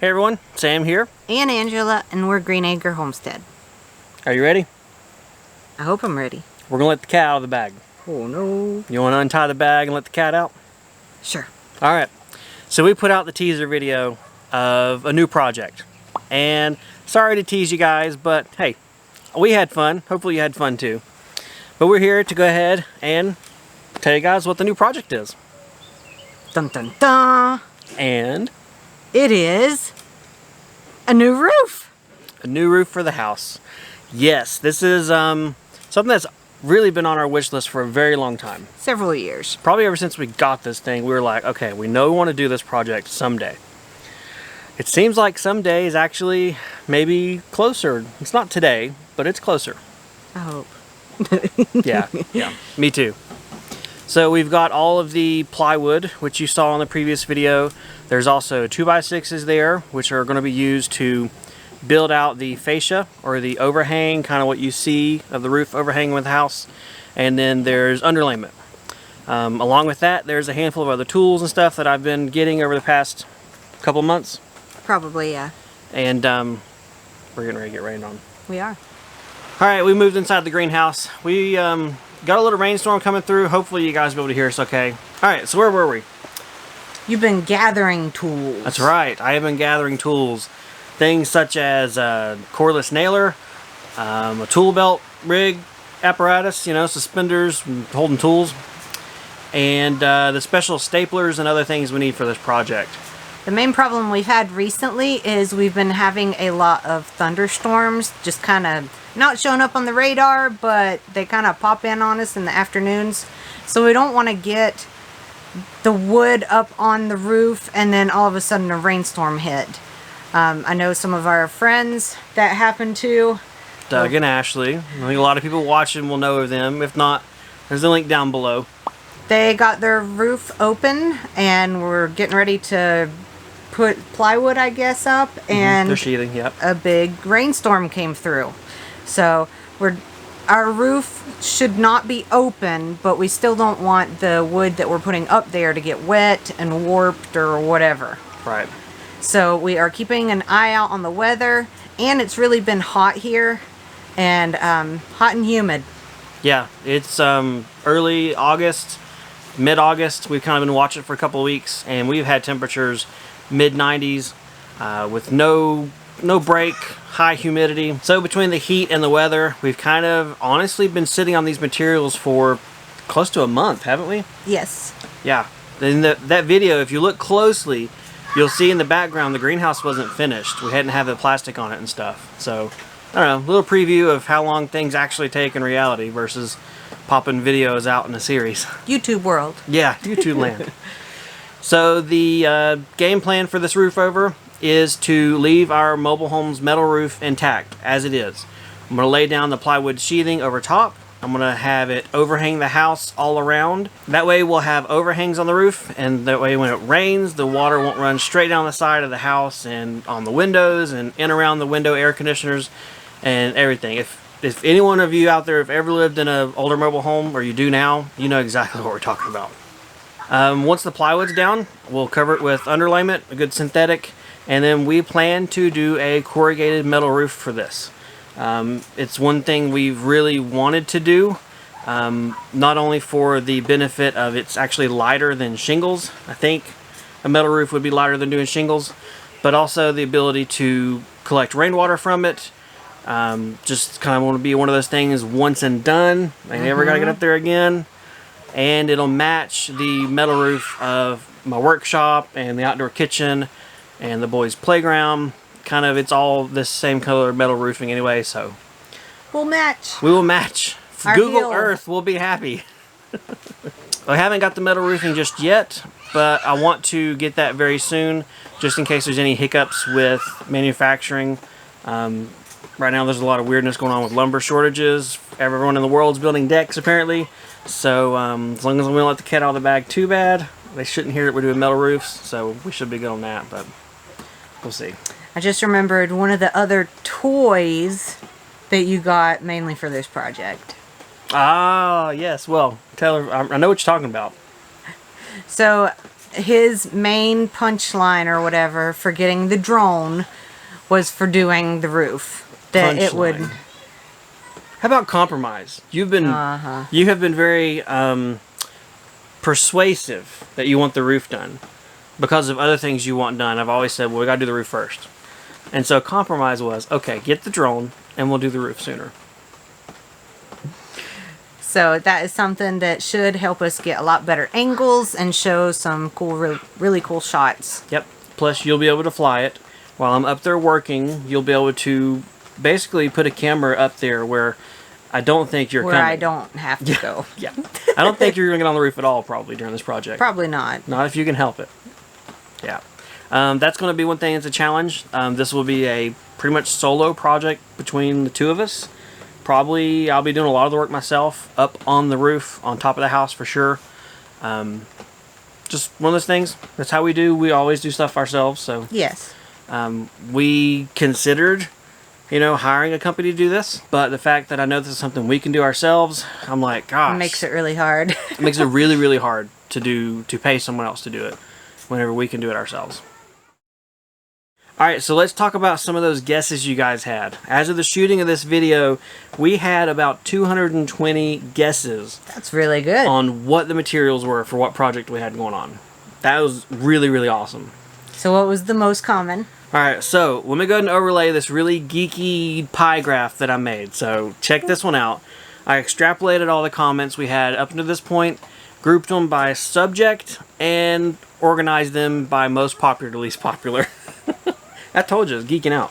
Hey everyone, Sam here. And Angela, and we're Green Acre Homestead. Are you ready? I hope I'm ready. We're gonna let the cat out of the bag. Oh no. You wanna untie the bag and let the cat out? Sure. Alright, so we put out the teaser video of a new project. And sorry to tease you guys, but hey, we had fun. Hopefully you had fun too. But we're here to go ahead and tell you guys what the new project is. Dun dun dun! And it is a new roof. a new roof for the house. Yes, this is something that's really been on our wish list for a very long time. Several years. Probably ever since we got this thing, we were like, okay, we know we want to do this project someday. It seems like someday is actually maybe closer. It's not today, but it's closer. I hope. Yeah, me too. So we've got all of the plywood, which you saw in the previous video. There's also 2x6s there, which are going to be used to build out the fascia or the overhang, kind of what you see of the roof overhang with the house. And then there's underlayment. Along with that, there's a handful of other tools and stuff that I've been getting over the past couple months. Probably, yeah. And we're getting ready to get rained on. We are. Alright, we moved inside the greenhouse. We got a little rainstorm coming through. Hopefully you guys will be able to hear us okay. Alright, so where were we? You've been gathering tools. That's right. I have been gathering tools. Things such as a cordless nailer, a tool belt rig apparatus, you know, suspenders, holding tools, and the special staplers and other things we need for this project. The main problem we've had recently is we've been having a lot of thunderstorms, just kind of not showing up on the radar, but they kind of pop in on us in the afternoons. So we don't want to get the wood up on the roof and then all of a sudden a rainstorm hit. I know some of our friends that happened to. Doug and Ashley. I think a lot of people watching will know of them. If not, there's a link down below. They got their roof open and we're getting ready to put plywood, I guess, up, and they're sheathing, yep. A big rainstorm came through. So our roof should not be open, but we still don't want the wood that we're putting up there to get wet and warped or whatever. Right. So we are keeping an eye out on the weather, and it's really been hot here, and hot and humid. Yeah, it's early August, mid-August. We've kind of been watching it for a couple of weeks, and we've had temperatures mid-90s with no break, high humidity. So between the heat and the weather, we've kind of honestly been sitting on these materials for close to a month, haven't we? Yes. Yeah. In that video, if you look closely, you'll see in the background the greenhouse wasn't finished. We hadn't had the plastic on it and stuff. So, I don't know, a little preview of how long things actually take in reality versus popping videos out in a series. YouTube world. Yeah, YouTube land. So the game plan for this roof over is to leave our mobile home's metal roof intact as it is. I'm going to lay down the plywood sheathing over top. I'm going to have it overhang the house all around. That way we'll have overhangs on the roof, and that way when it rains, the water won't run straight down the side of the house and on the windows and in around the window air conditioners and everything. If any one of you out there have ever lived in an older mobile home, or you do now, you know exactly what we're talking about. Once the plywood's down, we'll cover it with underlayment, a good synthetic, and then we plan to do a corrugated metal roof for this. It's one thing we've really wanted to do, not only for the benefit of it's actually lighter than shingles. I think a metal roof would be lighter than doing shingles, but also the ability to collect rainwater from it. Just kind of want to be one of those things once and done. I never got to get up there again. And it'll match the metal roof of my workshop and the outdoor kitchen and the boys' playground. Kind of, it's all this same color metal roofing anyway, so we'll match. We will match. Our Google heel. Earth will be happy. I haven't got the metal roofing just yet, but I want to get that very soon, just in case there's any hiccups with manufacturing. Right now there's a lot of weirdness going on with lumber shortages. Everyone in the world's building decks apparently. So as long as we don't let the cat out of the bag too bad, they shouldn't hear that we're doing metal roofs, so we should be good on that, but we'll see. I just remembered one of the other toys that you got mainly for this project. Ah, yes. Well, tell her, I know what you're talking about. So his main punchline or whatever for getting the drone was for doing the roof. That it would. Punchline. How about compromise? You have been very persuasive that you want the roof done because of other things you want done. I've always said, well, we got to do the roof first. And so compromise was, okay, get the drone and we'll do the roof sooner. So that is something that should help us get a lot better angles and show some cool, really cool shots. Yep. Plus, you'll be able to fly it. While I'm up there working, you'll be able to basically put a camera up there where I don't think you're where coming. I don't have to go. Yeah. I don't think you're going to get on the roof at all probably during this project. Probably not. Not if you can help it. Yeah. That's going to be one thing that's a challenge. This will be a pretty much solo project between the two of us. Probably I'll be doing a lot of the work myself up on the roof, on top of the house for sure. Just one of those things. That's how we do. We always do stuff ourselves. So Yes. we considered, hiring a company to do this. But the fact that I know this is something we can do ourselves, I'm like, gosh. It makes it really hard. It makes it really, really hard to pay someone else to do it whenever we can do it ourselves. Alright, so let's talk about some of those guesses you guys had. As of the shooting of this video, we had about 220 guesses. That's really good. On what the materials were for what project we had going on. That was really, really awesome. So what was the most common? Alright, so let me go ahead and overlay this really geeky pie graph that I made. So check this one out. I extrapolated all the comments we had up to this point, grouped them by subject, and organized them by most popular to least popular. I told you, I was geeking out.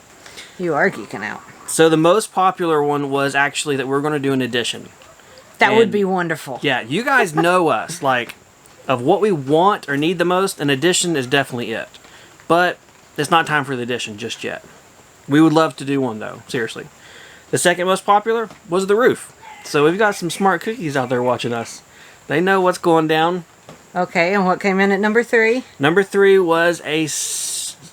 You are geeking out. So the most popular one was actually that we're going to do an addition. That would be wonderful. Yeah, you guys know us. Like, of what we want or need the most, an addition is definitely it. But it's not time for the addition just yet. We would love to do one, though. Seriously. The second most popular was the roof. So we've got some smart cookies out there watching us. They know what's going down. Okay, and what came in at number 3? Number 3 was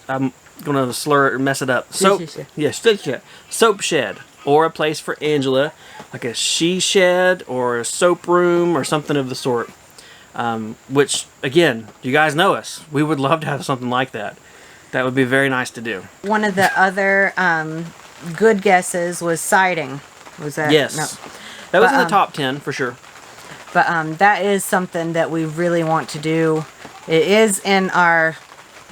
I'm gonna slur it or mess it up. Soap shed, or a place for Angela, like a she shed or a soap room or something of the sort. Which again, you guys know us. We would love to have something like that. That would be very nice to do. One of the other good guesses was siding. Was that? Yes. No. That was in the top 10 for sure. But that is something that we really want to do. It is in our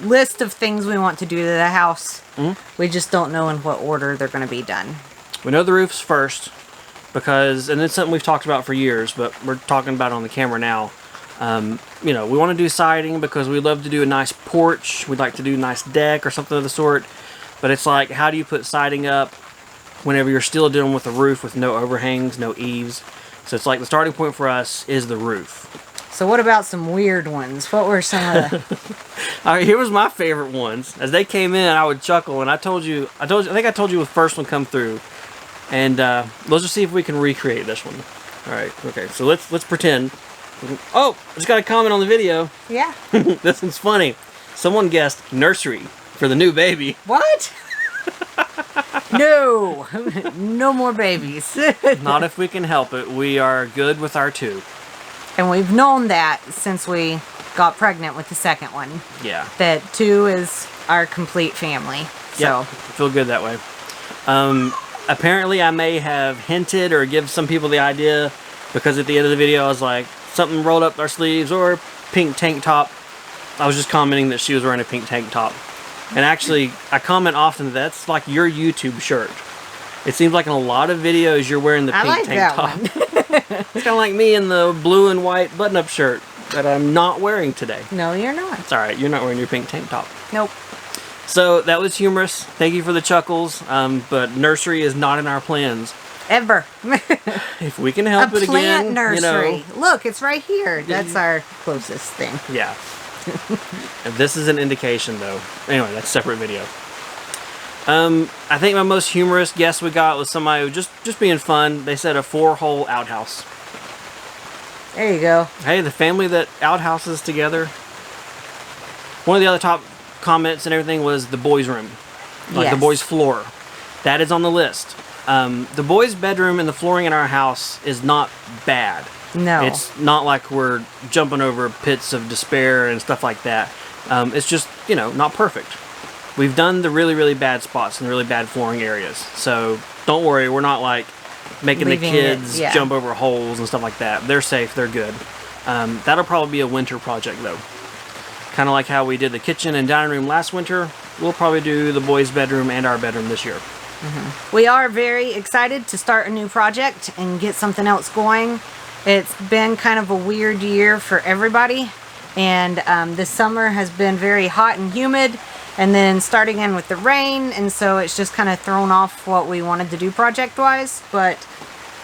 list of things we want to do to the house. Mm-hmm. We just don't know in what order they're going to be done. We know the roof's first because, and it's something we've talked about for years, but we're talking about it on the camera now. We want to do siding because we love to do a nice porch. We'd like to do a nice deck or something of the sort. But it's like, how do you put siding up whenever you're still dealing with a roof with no overhangs, no eaves? So it's like the starting point for us is the roof. So what about some weird ones? What were some of the... All right, here was my favorite ones. As they came in, I would chuckle, and I think I told you the first one come through. And let's just see if we can recreate this one. All right, okay, so let's pretend. Oh, I just got a comment on the video. Yeah. This one's funny. Someone guessed nursery for the new baby. What? No. No more babies. Not if we can help it. We are good with our 2. And we've known that since we got pregnant with the second one. Yeah. That 2 is our complete family. So. Yeah, feel good that way. Apparently I may have hinted or give some people the idea because at the end of the video I was like, something rolled up our sleeves or pink tank top. I was just commenting that she was wearing a pink tank top. And actually, I comment often that's like your YouTube shirt. It seems like in a lot of videos you're wearing the pink tank top. It's kind of like me in the blue and white button-up shirt that I'm not wearing today. No, you're not. It's alright, you're not wearing your pink tank top. Nope. So, that was humorous. Thank you for the chuckles. But nursery is not in our plans. Ever. If we can help it again. A plant nursery. Look, it's right here. That's our closest thing. Yeah. This is an indication, though. Anyway, that's a separate video. I think my most humorous guess we got was somebody who just being fun. They said a 4-hole outhouse. There you go. Hey, the family that outhouses together. One of the other top comments and everything was the boys' room. Like the boys' floor. That is on the list. The boys' bedroom and the flooring in our house is not bad. No. It's not like we're jumping over pits of despair and stuff like that. It's just, not perfect. We've done the really, really bad spots and the really bad flooring areas. So don't worry, we're not like making Leaving the kids it, jump over holes and stuff like that. They're safe, they're good. That'll probably be a winter project though. Kind of like how we did the kitchen and dining room last winter. We'll probably do the boys' bedroom and our bedroom this year. We are very excited to start a new project and get something else going. It's been kind of a weird year for everybody, and this summer has been very hot and humid, and then starting in with the rain, and so it's just kind of thrown off what we wanted to do project-wise, but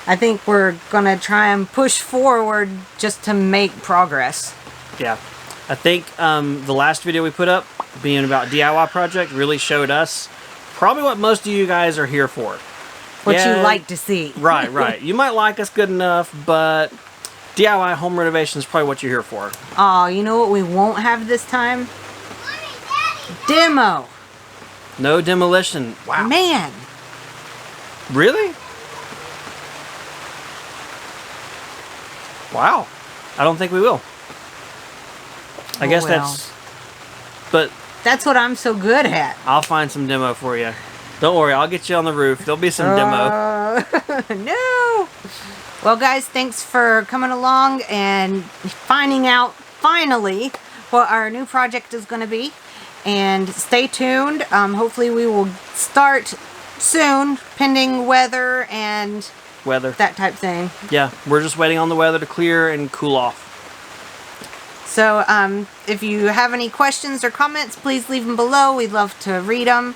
I think we're going to try and push forward just to make progress. Yeah. I think the last video we put up, being about DIY project, really showed us probably what most of you guys are here for. What you like to see. Right. You might like us good enough, but DIY home renovation is probably what you're here for. Oh, you know what we won't have this time? Demo. No demolition. Wow. Man. Really? Wow. I don't think we will. I guess well. but That's what I'm so good at. I'll find some demo for you. Don't worry, I'll get you on the roof. There'll be some demo. No. Well, guys, thanks for coming along and finding out finally what our new project is going to be. And stay tuned. Hopefully we will start soon, pending weather and that type thing. Yeah, we're just waiting on the weather to clear and cool off. So if you have any questions or comments, please leave them below. We'd love to read them.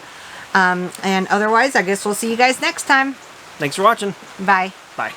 And otherwise, I guess we'll see you guys next time. Thanks for watching. Bye. Bye.